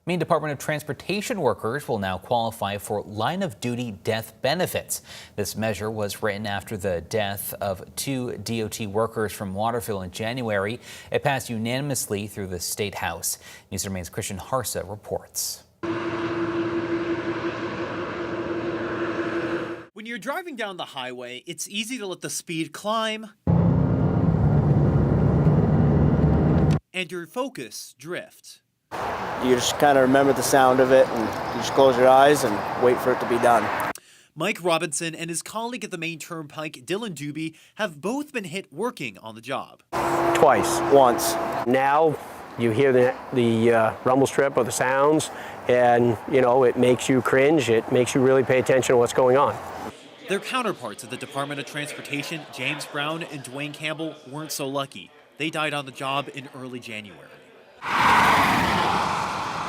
Maine Department of Transportation workers will now qualify for line-of-duty death benefits. This measure was written after the death of 2 DOT workers from Waterville in January. It passed unanimously through the State House. News Maine's Christian Harsa reports. When you're driving down the highway, it's easy to let the speed climb and your focus drift. You just kind of remember the sound of it, and you just close your eyes and wait for it to be done. Mike Robinson and his colleague at the Maine Turnpike, Dylan Doobie, have both been hit working on the job. Twice. Once. Now you hear the rumble strip or the sounds, and it makes you cringe. It makes you really pay attention to what's going on. Their counterparts at the Department of Transportation, James Brown and Dwayne Campbell, weren't so lucky. They died on the job in early January.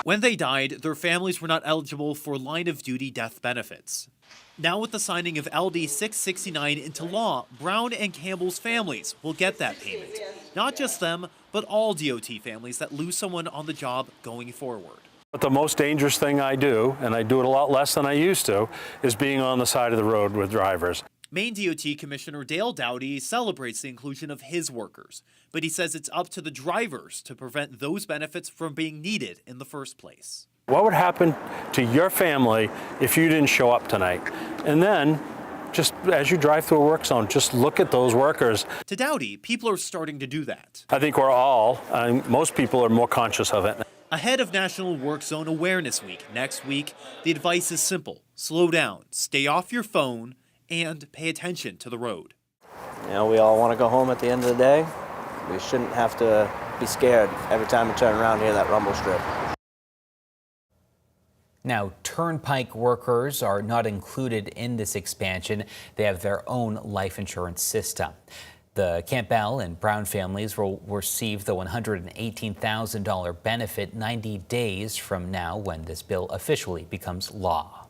When they died, their families were not eligible for line-of-duty death benefits. Now with the signing of LD 669 into law, Brown and Campbell's families will get that payment. Not just them, but all DOT families that lose someone on the job going forward. But the most dangerous thing I do, and I do it a lot less than I used to, is being on the side of the road with drivers. Maine DOT Commissioner Dale Dowdy celebrates the inclusion of his workers, but he says it's up to the drivers to prevent those benefits from being needed in the first place. What would happen to your family if you didn't show up tonight? And then, just as you drive through a work zone, just look at those workers. To Dowdy, people are starting to do that. I think most people are more conscious of it. Ahead of National Work Zone Awareness Week next week, the advice is simple. Slow down, stay off your phone, and pay attention to the road. We all want to go home at the end of the day. We shouldn't have to be scared every time we turn around and hear that rumble strip. Now, Turnpike workers are not included in this expansion. They have their own life insurance system. The Campbell and Brown families will receive the $118,000 benefit 90 days from now when this bill officially becomes law.